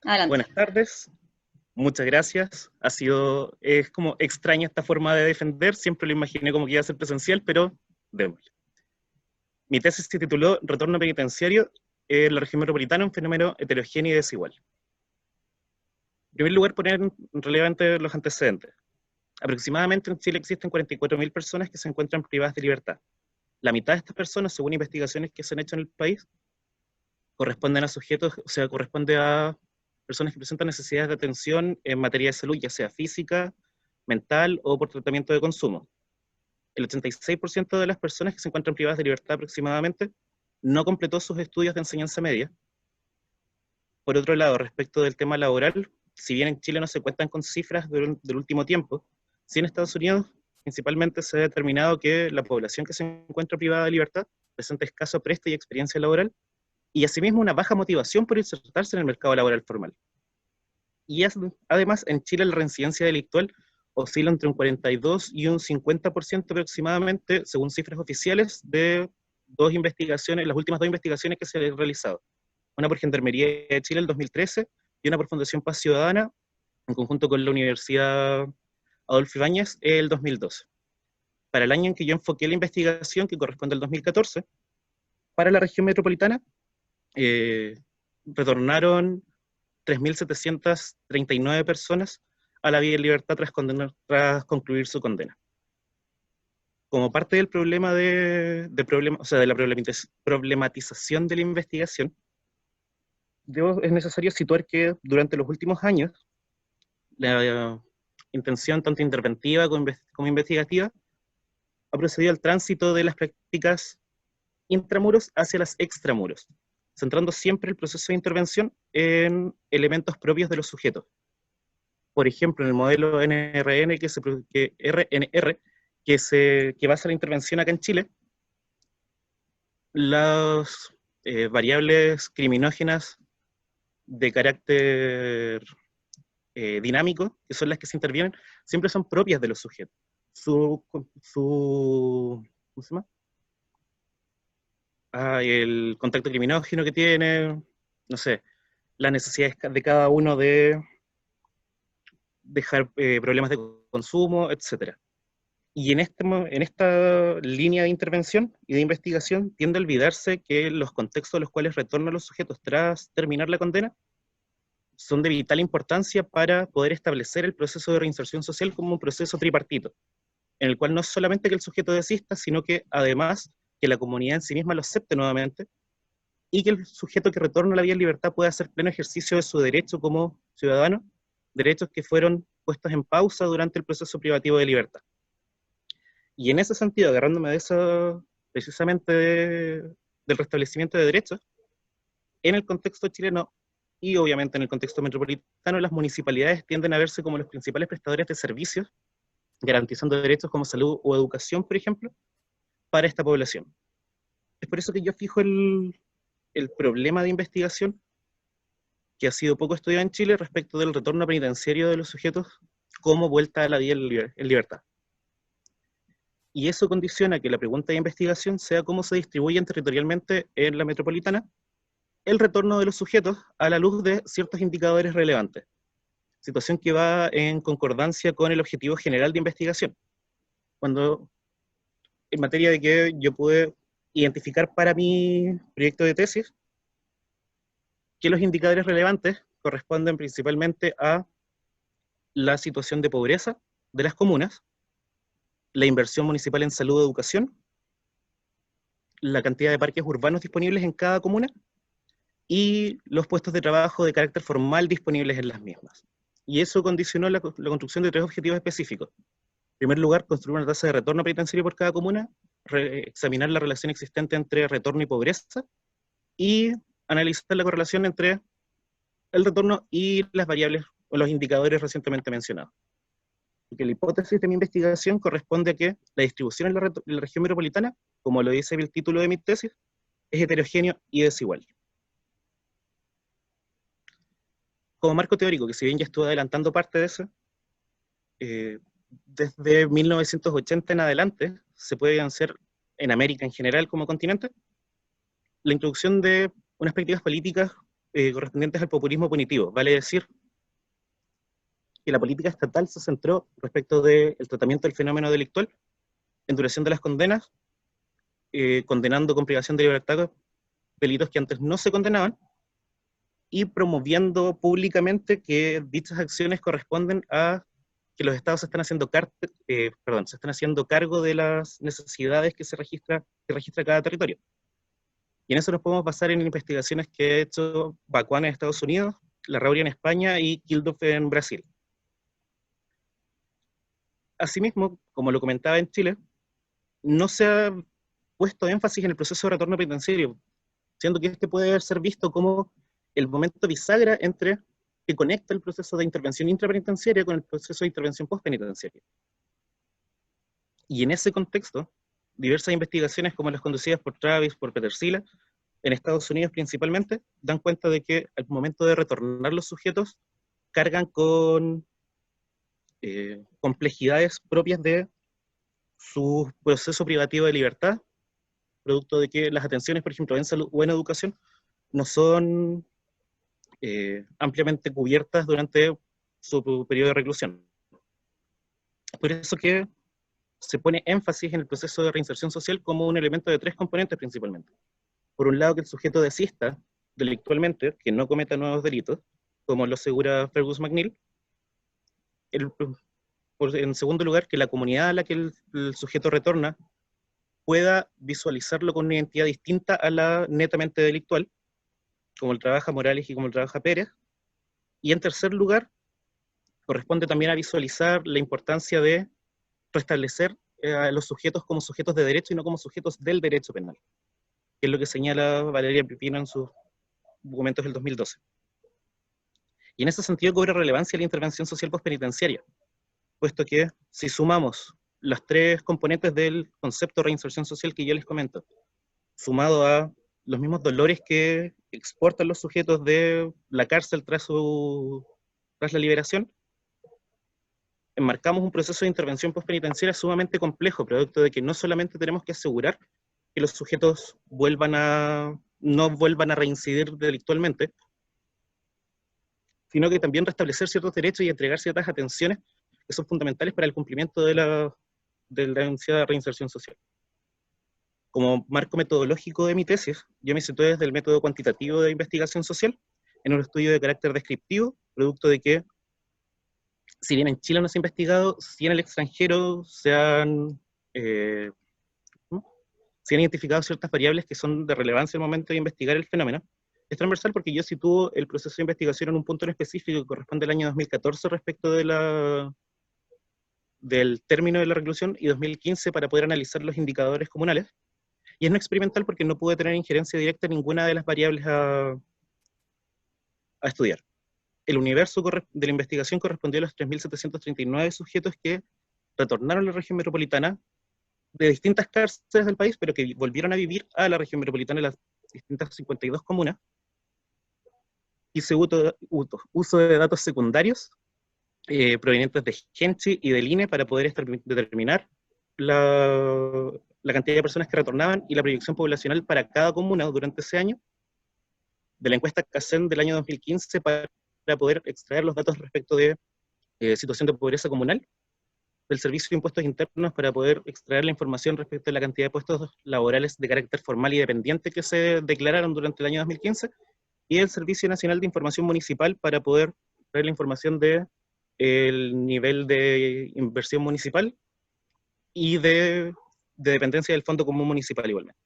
Adelante. Buenas tardes, muchas gracias. Es como extraña esta forma de defender, siempre lo imaginé como que iba a ser presencial, pero démosle. Mi tesis se tituló Retorno penitenciario en la región metropolitana, un fenómeno heterogéneo y desigual. En primer lugar, poner relevante los antecedentes. Aproximadamente en Chile existen 44.000 personas que se encuentran privadas de libertad. La mitad de estas personas, según investigaciones que se han hecho en el país, corresponden a sujetos, o sea, corresponde a personas que presentan necesidades de atención en materia de salud, ya sea física, mental o por tratamiento de consumo. El 86% de las personas que se encuentran privadas de libertad aproximadamente no completó sus estudios de enseñanza media. Por otro lado, respecto del tema laboral, si bien en Chile no se cuentan con cifras del último tiempo, sí en Estados Unidos principalmente se ha determinado que la población que se encuentra privada de libertad presenta escaso preste y experiencia laboral, y asimismo una baja motivación por insertarse en el mercado laboral formal. Y además, en Chile la reincidencia delictual oscila entre un 42 y un 50% aproximadamente, según cifras oficiales de las últimas dos investigaciones que se han realizado. Una por Gendarmería de Chile el 2013 y una por Fundación Paz Ciudadana, en conjunto con la Universidad Adolfo Ibáñez, el 2012. Para el año en que yo enfoqué la investigación, que corresponde al 2014, para la región metropolitana, retornaron 3.739 personas a la vida en libertad tras concluir su condena. Como parte del problema o sea, de la problematización de la investigación, es necesario situar que durante los últimos años, la intención tanto interventiva como investigativa ha procedido al tránsito de las prácticas intramuros hacia las extramuros, centrando siempre el proceso de intervención en elementos propios de los sujetos. Por ejemplo, en el modelo NRN RNR, que basa la intervención acá en Chile, las variables criminógenas de carácter dinámico, que son las que se intervienen, siempre son propias de los sujetos. ¿Cómo se llama? El contacto criminógeno que tiene, no sé, las necesidades de cada uno de dejar problemas de consumo, etcétera. Y en esta línea de intervención y de investigación tiende a olvidarse que los contextos a los cuales retornan los sujetos tras terminar la condena son de vital importancia para poder establecer el proceso de reinserción social como un proceso tripartito, en el cual no es solamente que el sujeto desista, sino que además que la comunidad en sí misma lo acepte nuevamente y que el sujeto que retorna a la vida en libertad pueda hacer pleno ejercicio de su derecho como ciudadano, derechos que fueron puestos en pausa durante el proceso privativo de libertad. Y en ese sentido, agarrándome de eso, precisamente del restablecimiento de derechos, en el contexto chileno y obviamente en el contexto metropolitano, las municipalidades tienden a verse como los principales prestadores de servicios, garantizando derechos como salud o educación, por ejemplo, para esta población. Es por eso que yo fijo el problema de investigación que ha sido poco estudiado en Chile respecto del retorno penitenciario de los sujetos como vuelta a la vida en libertad. Y eso condiciona que la pregunta de investigación sea cómo se distribuyen territorialmente en la metropolitana el retorno de los sujetos a la luz de ciertos indicadores relevantes, situación que va en concordancia con el objetivo general de investigación. Cuando, en materia de que yo pude identificar para mi proyecto de tesis, que los indicadores relevantes corresponden principalmente a la situación de pobreza de las comunas, la inversión municipal en salud o educación, la cantidad de parques urbanos disponibles en cada comuna y los puestos de trabajo de carácter formal disponibles en las mismas. Y eso condicionó la construcción de tres objetivos específicos. En primer lugar, construir una tasa de retorno penitenciario por cada comuna, examinar la relación existente entre retorno y pobreza y analizar la correlación entre el retorno y las variables o los indicadores recientemente mencionados. Porque la hipótesis de mi investigación corresponde a que la distribución en la región metropolitana, como lo dice el título de mi tesis, es heterogéneo y desigual. Como marco teórico, que si bien ya estuve adelantando parte de eso, desde 1980 en adelante se puede hacer en América en general como continente la introducción de unas prácticas políticas correspondientes al populismo punitivo. Vale decir que la política estatal se centró respecto del tratamiento del fenómeno delictual, endureciendo las condenas, condenando con privación de libertad delitos que antes no se condenaban, y promoviendo públicamente que dichas acciones corresponden a que los estados se están haciendo cargo de las necesidades que registra cada territorio. Y en eso nos podemos basar en investigaciones que ha hecho Bacuán en Estados Unidos, Larrauri en España y Kilduff en Brasil. Asimismo, como lo comentaba en Chile, no se ha puesto énfasis en el proceso de retorno penitenciario, siendo que este puede ser visto como el momento bisagra entre que conecta el proceso de intervención intrapenitenciaria con el proceso de intervención postpenitenciaria. Y en ese contexto, diversas investigaciones como las conducidas por Travis, por Petersila, en Estados Unidos principalmente, dan cuenta de que al momento de retornar los sujetos, cargan con complejidades propias de su proceso privativo de libertad, producto de que las atenciones, por ejemplo, en salud o en educación, no son ampliamente cubiertas durante su periodo de reclusión. Por eso que se pone énfasis en el proceso de reinserción social como un elemento de 3 componentes principalmente. Por un lado, que el sujeto desista delictualmente, que no cometa nuevos delitos, como lo asegura Fergus McNeill. En segundo lugar, que la comunidad a la que el sujeto retorna pueda visualizarlo con una identidad distinta a la netamente delictual, como el trabaja Morales y como el trabaja Pérez. Y en tercer lugar, corresponde también a visualizar la importancia de restablecer a los sujetos como sujetos de derecho y no como sujetos del derecho penal, que es lo que señala Valeria Pipino en sus documentos del 2012. Y en ese sentido cobra relevancia la intervención social postpenitenciaria, puesto que si sumamos las 3 componentes del concepto de reinserción social que yo les comento, sumado a los mismos dolores que exportan los sujetos de la cárcel tras la liberación, enmarcamos un proceso de intervención postpenitenciaria sumamente complejo, producto de que no solamente tenemos que asegurar que los sujetos no vuelvan a reincidir delictualmente, sino que también restablecer ciertos derechos y entregar ciertas atenciones que son fundamentales para el cumplimiento de la ansiada reinserción social. Como marco metodológico de mi tesis, yo me situé desde el método cuantitativo de investigación social, en un estudio de carácter descriptivo, producto de que, si bien en Chile no se ha investigado, si en el extranjero se han identificado ciertas variables que son de relevancia al momento de investigar el fenómeno. Es transversal porque yo sitúo el proceso de investigación en un punto en específico que corresponde al año 2014 respecto del término de la reclusión y 2015 para poder analizar los indicadores comunales. Y es no experimental porque no pude tener injerencia directa en ninguna de las variables a estudiar. El universo de la investigación correspondió a los 3.739 sujetos que retornaron a la región metropolitana de distintas cárceles del país, pero que volvieron a vivir a la región metropolitana en las distintas 52 comunas. Hice uso de datos secundarios provenientes de Genchi y del INE para poder determinar la cantidad de personas que retornaban y la proyección poblacional para cada comuna durante ese año, de la encuesta CACEN del año 2015, para poder extraer los datos respecto de situación de pobreza comunal, del Servicio de Impuestos Internos para poder extraer la información respecto a la cantidad de puestos laborales de carácter formal y dependiente que se declararon durante el año 2015, y el Servicio Nacional de Información Municipal para poder extraer la información de el nivel de inversión municipal y de dependencia del Fondo Común Municipal igualmente.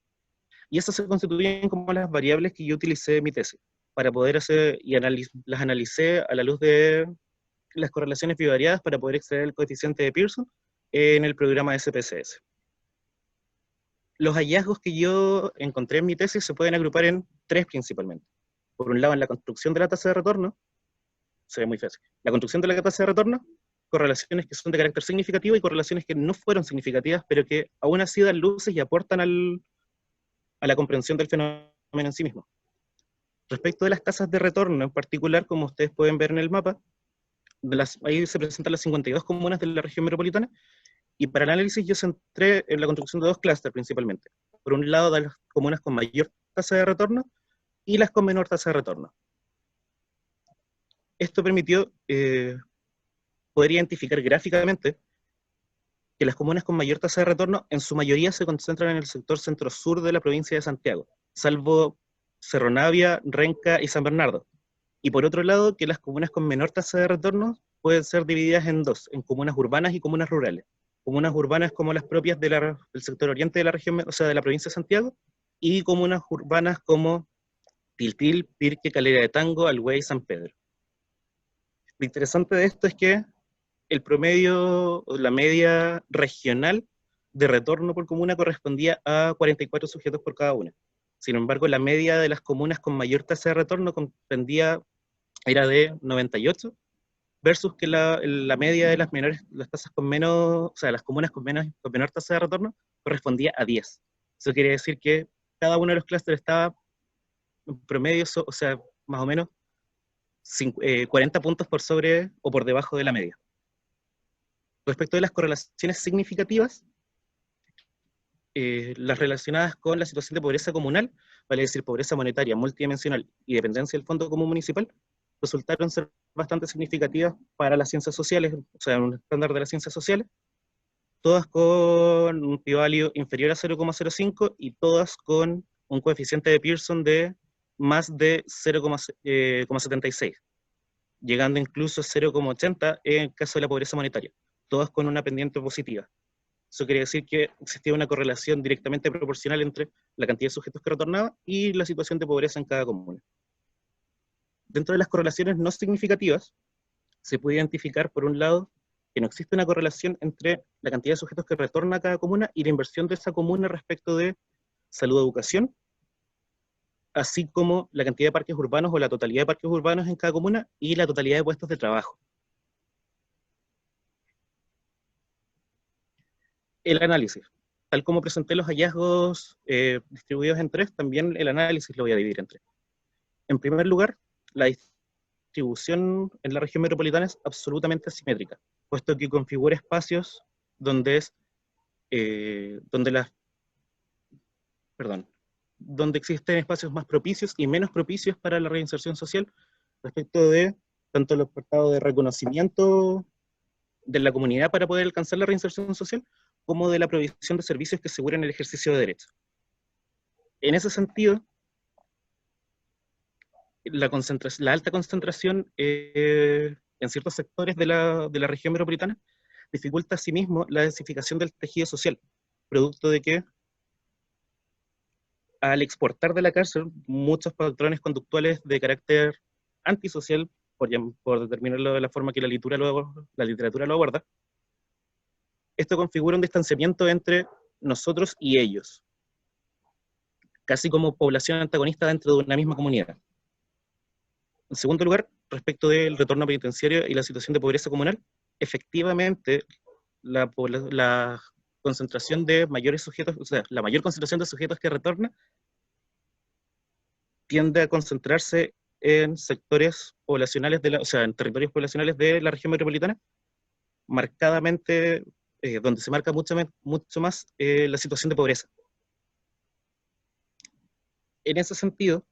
Y esas se constituyen como las variables que yo utilicé en mi tesis para poder hacer, y las analicé a la luz de las correlaciones bivariadas para poder extraer el coeficiente de Pearson en el programa SPSS. Los hallazgos que yo encontré en mi tesis se pueden agrupar en 3 principalmente. Por un lado, en la construcción de la tasa de retorno, se ve muy fácil. La construcción de la tasa de retorno, correlaciones que son de carácter significativo y correlaciones que no fueron significativas, pero que aún así dan luces y aportan a la comprensión del fenómeno en sí mismo. Respecto de las tasas de retorno en particular, como ustedes pueden ver en el mapa, ahí se presentan las 52 comunas de la región metropolitana, y para el análisis yo centré en la construcción de 2 clústeres principalmente. Por un lado, de las comunas con mayor tasa de retorno y las con menor tasa de retorno. Esto permitió poder identificar gráficamente que las comunas con mayor tasa de retorno en su mayoría se concentran en el sector centro-sur de la provincia de Santiago, salvo Cerro Navia, Renca y San Bernardo. Y por otro lado, que las comunas con menor tasa de retorno pueden ser divididas en dos, en comunas urbanas y comunas rurales. Comunas urbanas como las propias del sector oriente de la región, o sea, de la provincia de Santiago, y comunas urbanas como Tiltil, Pirque, Calera de Tango, Alhué y San Pedro. Lo interesante de esto es que el promedio, o la media regional de retorno por comuna correspondía a 44 sujetos por cada una. Sin embargo, la media de las comunas con mayor tasa de retorno era de 98, versus que la media de las menores, las tasas con menos, o sea, las comunas con menor tasa de retorno correspondía a 10. Eso quiere decir que cada uno de los clústeres estaba en promedio, o sea, más o menos 40 puntos por sobre o por debajo de la media. Respecto de las correlaciones significativas, las relacionadas con la situación de pobreza comunal, vale decir pobreza monetaria, multidimensional y dependencia del Fondo Común Municipal, resultaron ser bastante significativas para las ciencias sociales, o sea, un estándar de las ciencias sociales, todas con un p-value inferior a 0,05 y todas con un coeficiente de Pearson de más de 0,76, llegando incluso a 0,80 en el caso de la pobreza monetaria, todas con una pendiente positiva. Eso quiere decir que existía una correlación directamente proporcional entre la cantidad de sujetos que retornaban y la situación de pobreza en cada comuna. Dentro de las correlaciones no significativas, se puede identificar, por un lado, que no existe una correlación entre la cantidad de sujetos que retorna a cada comuna y la inversión de esa comuna respecto de salud, educación, así como la cantidad de parques urbanos o la totalidad de parques urbanos en cada comuna y la totalidad de puestos de trabajo. El análisis. Tal como presenté los hallazgos distribuidos en tres, también el análisis lo voy a dividir en tres. En primer lugar, la distribución en la región metropolitana es absolutamente asimétrica, puesto que configura espacios donde donde existen espacios más propicios y menos propicios para la reinserción social respecto de tanto el apartado de reconocimiento de la comunidad para poder alcanzar la reinserción social, como de la provisión de servicios que aseguren el ejercicio de derechos. En ese sentido, la alta concentración en ciertos sectores de la región metropolitana dificulta asimismo la densificación del tejido social, producto de que al exportar de la cárcel muchos patrones conductuales de carácter antisocial, por determinarlo de la forma que la literatura lo aborda, esto configura un distanciamiento entre nosotros y ellos, casi como población antagonista dentro de una misma comunidad. En segundo lugar, respecto del retorno penitenciario y la situación de pobreza comunal, efectivamente la concentración de mayores sujetos, o sea, la mayor concentración de sujetos que retorna tiende a concentrarse en sectores poblacionales, o sea, en territorios poblacionales de la región metropolitana, marcadamente, donde se marca mucho más la situación de pobreza. En ese sentido,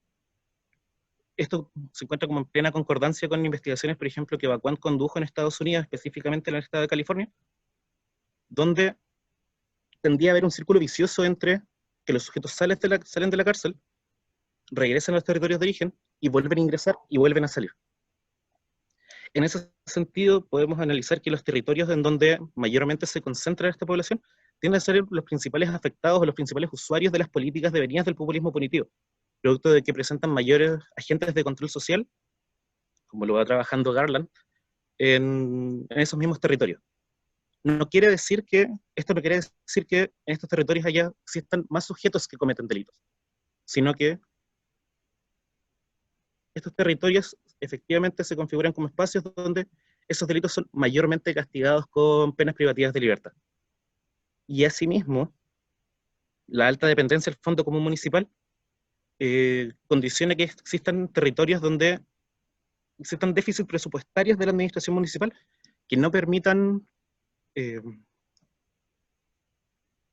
esto se encuentra como en plena concordancia con investigaciones, por ejemplo, que Bacuán condujo en Estados Unidos, específicamente en el estado de California, donde tendía a haber un círculo vicioso entre que los sujetos salen de la cárcel, regresan a los territorios de origen y vuelven a ingresar y vuelven a salir. En ese sentido, podemos analizar que los territorios en donde mayormente se concentra esta población tienden a ser los principales afectados o los principales usuarios de las políticas devenidas del populismo punitivo, producto de que presentan mayores agentes de control social, como lo va trabajando Garland, en esos mismos territorios. Esto no quiere decir que en estos territorios existan más sujetos que cometen delitos, sino que estos territorios efectivamente se configuran como espacios donde esos delitos son mayormente castigados con penas privativas de libertad. Y asimismo, la alta dependencia del Fondo Común Municipal condiciona que existan territorios donde existan déficits presupuestarios de la administración municipal que no permitan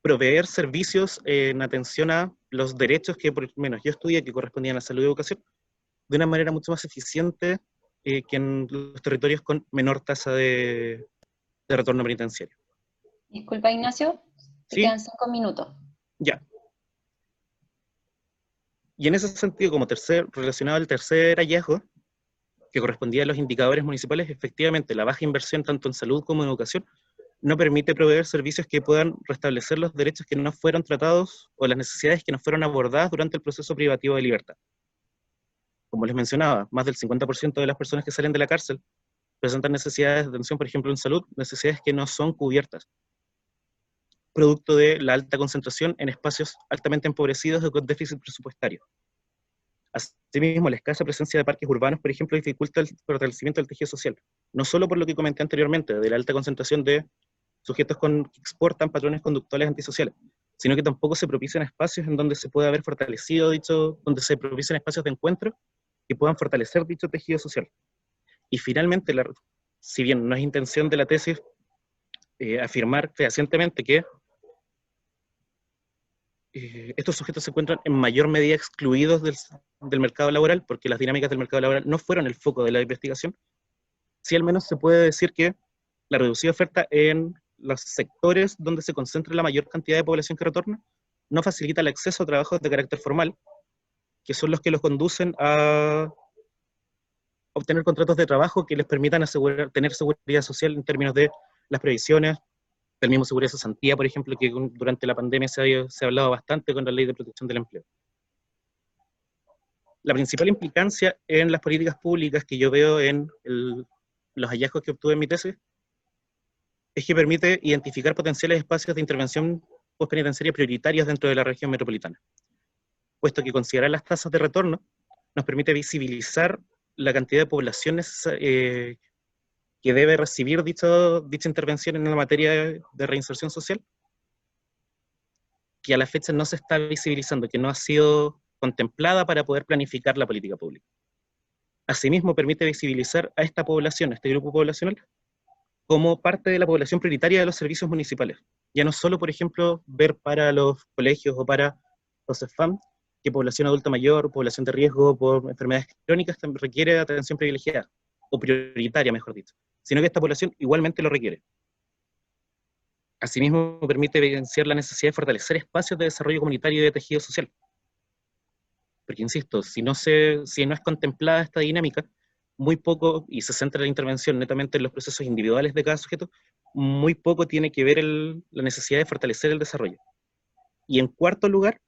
proveer servicios en atención a los derechos que, por lo menos yo estudié, que correspondían a salud y educación, de una manera mucho más eficiente que en los territorios con menor tasa de retorno penitenciario. Disculpa, Ignacio, te ¿Sí? quedan 5 minutos. Ya. Y en ese sentido, como relacionado al tercer hallazgo, que correspondía a los indicadores municipales, efectivamente, la baja inversión tanto en salud como en educación no permite proveer servicios que puedan restablecer los derechos que no fueron tratados o las necesidades que no fueron abordadas durante el proceso privativo de libertad. Como les mencionaba, más del 50% de las personas que salen de la cárcel presentan necesidades de atención, por ejemplo, en salud, necesidades que no son cubiertas, producto de la alta concentración en espacios altamente empobrecidos o con déficit presupuestario. Asimismo, la escasa presencia de parques urbanos, por ejemplo, dificulta el fortalecimiento del tejido social, no solo por lo que comenté anteriormente, de la alta concentración de sujetos que exportan patrones conductuales antisociales, sino que tampoco se propician espacios en donde se pueda haber fortalecido donde se propician espacios de encuentro que puedan fortalecer dicho tejido social. Y finalmente, si bien no es intención de la tesis afirmar fehacientemente que estos sujetos se encuentran en mayor medida excluidos del mercado laboral, porque las dinámicas del mercado laboral no fueron el foco de la investigación, sí al menos se puede decir que la reducida oferta en los sectores donde se concentra la mayor cantidad de población que retorna no facilita el acceso a trabajos de carácter formal, que son los que los conducen a obtener contratos de trabajo que les permitan tener seguridad social en términos de las previsiones, del mismo seguridad de cesantía, por ejemplo, que durante la pandemia se ha hablado bastante con la ley de protección del empleo. La principal implicancia en las políticas públicas que yo veo en los hallazgos que obtuve en mi tesis es que permite identificar potenciales espacios de intervención postpenitenciaria prioritarios dentro de la región metropolitana, puesto que considerar las tasas de retorno nos permite visibilizar la cantidad de población que debe recibir dicha intervención en la materia de reinserción social, que a la fecha no se está visibilizando, que no ha sido contemplada para poder planificar la política pública. Asimismo, permite visibilizar a esta población, a este grupo poblacional, como parte de la población prioritaria de los servicios municipales. Ya no solo, por ejemplo, ver para los colegios o para los CEFAM que población adulta mayor, población de riesgo por enfermedades crónicas requiere atención privilegiada, o prioritaria, mejor dicho, sino que esta población igualmente lo requiere. Asimismo, permite evidenciar la necesidad de fortalecer espacios de desarrollo comunitario y de tejido social. Porque, insisto, si no es contemplada esta dinámica, muy poco, y se centra la intervención netamente en los procesos individuales de cada sujeto, muy poco tiene que ver la necesidad de fortalecer el desarrollo. Y en cuarto lugar,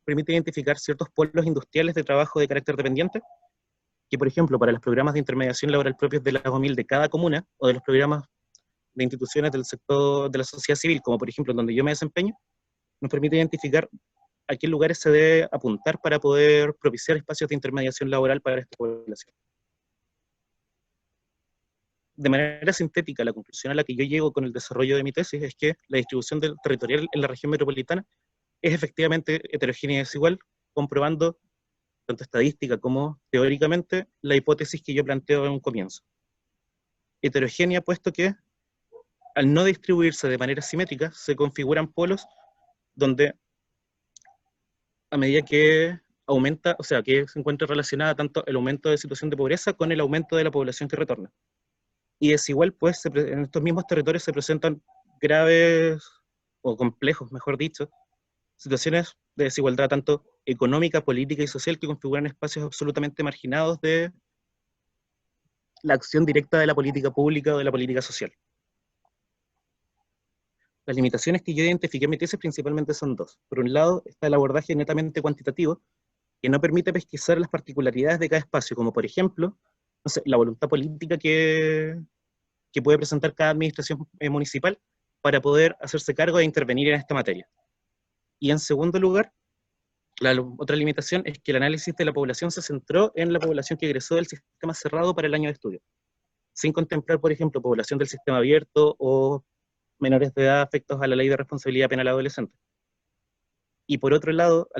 permite identificar ciertos polos industriales de trabajo de carácter dependiente, que por ejemplo, para los programas de intermediación laboral propios de la OMIL de cada comuna, o de los programas de instituciones del sector de la sociedad civil, como por ejemplo donde yo me desempeño, nos permite identificar a qué lugares se debe apuntar para poder propiciar espacios de intermediación laboral para esta población. De manera sintética, la conclusión a la que yo llego con el desarrollo de mi tesis es que la distribución territorial en la región metropolitana es efectivamente heterogénea y desigual, comprobando, tanto estadística como teóricamente, la hipótesis que yo planteo en un comienzo. Heterogénea, puesto que, al no distribuirse de manera simétrica, se configuran polos donde, a medida que aumenta, o sea, que se encuentra relacionada tanto el aumento de situación de pobreza con el aumento de la población que retorna. Y desigual, pues, en estos mismos territorios se presentan graves, o complejos, mejor dicho, situaciones de desigualdad tanto económica, política y social que configuran espacios absolutamente marginados de la acción directa de la política pública o de la política social. Las limitaciones que yo identifiqué en mi tesis principalmente son dos. Por un lado, está el abordaje netamente cuantitativo, que no permite pesquisar las particularidades de cada espacio, como por ejemplo, no sé, la voluntad política que puede presentar cada administración municipal para poder hacerse cargo de intervenir en esta materia. Y en segundo lugar, la otra limitación es que el análisis de la población se centró en la población que egresó del sistema cerrado para el año de estudio, sin contemplar, por ejemplo, población del sistema abierto o menores de edad afectos a la ley de responsabilidad penal adolescente. Y por otro lado,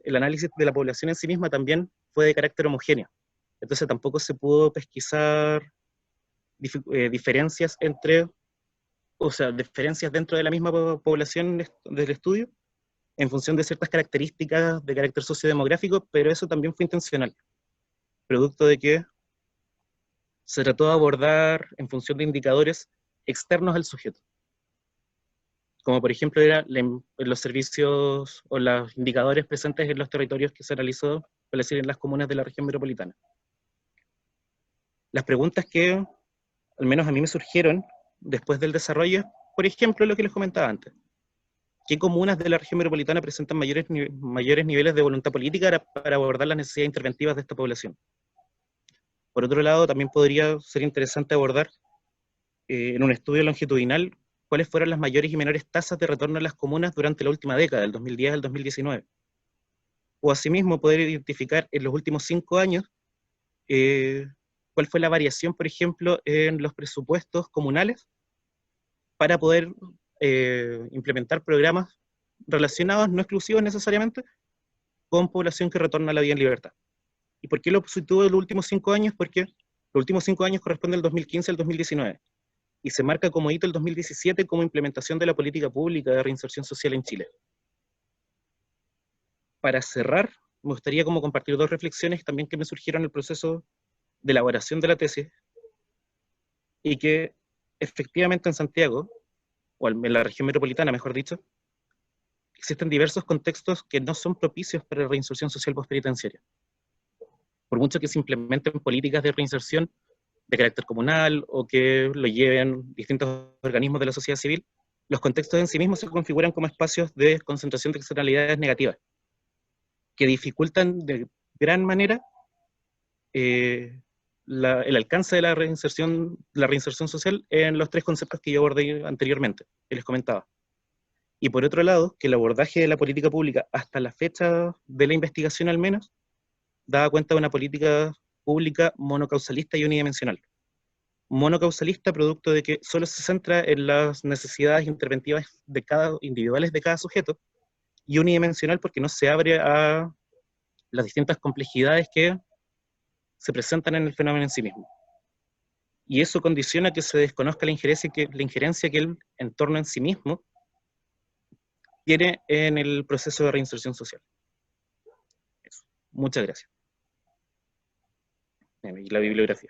el análisis de la población en sí misma también fue de carácter homogéneo. Entonces tampoco se pudo pesquisar diferencias diferencias dentro de la misma población del estudio, en función de ciertas características de carácter sociodemográfico, pero eso también fue intencional, producto de que se trató de abordar en función de indicadores externos al sujeto, como por ejemplo era los servicios o los indicadores presentes en los territorios que se realizó, por decir, en las comunas de la región metropolitana. Las preguntas que, al menos a mí me surgieron después del desarrollo, por ejemplo, lo que les comentaba antes. ¿Qué comunas de la región metropolitana presentan mayores niveles de voluntad política para abordar las necesidades interventivas de esta población? Por otro lado, también podría ser interesante abordar en un estudio longitudinal cuáles fueron las mayores y menores tasas de retorno a las comunas durante la última década, del 2010 al 2019. O asimismo poder identificar en los últimos 5 años cuál fue la variación, por ejemplo, en los presupuestos comunales para poder implementar programas relacionados, no exclusivos necesariamente, con población que retorna a la vida en libertad. ¿Y por qué lo sitúo en los últimos 5 años? Porque los últimos 5 años corresponden del 2015 al 2019, y se marca como hito el 2017 como implementación de la política pública de reinserción social en Chile. Para cerrar, me gustaría como compartir 2 reflexiones también que me surgieron en el proceso de elaboración de la tesis, y que efectivamente en Santiago, o en la región metropolitana, mejor dicho, existen diversos contextos que no son propicios para la reinserción social postpenitenciaria. Por mucho que se implementen políticas de reinserción de carácter comunal o que lo lleven distintos organismos de la sociedad civil, los contextos en sí mismos se configuran como espacios de concentración de externalidades negativas, que dificultan de gran manera el alcance de la reinserción social en los 3 conceptos que yo abordé anteriormente, que les comentaba. Y por otro lado, que el abordaje de la política pública hasta la fecha de la investigación al menos, daba cuenta de una política pública monocausalista y unidimensional. Monocausalista producto de que solo se centra en las necesidades interventivas individuales de cada sujeto, y unidimensional porque no se abre a las distintas complejidades que se presentan en el fenómeno en sí mismo. Y eso condiciona que se desconozca la injerencia que el entorno en sí mismo tiene en el proceso de reinserción social. Eso. Muchas gracias. Y la bibliografía.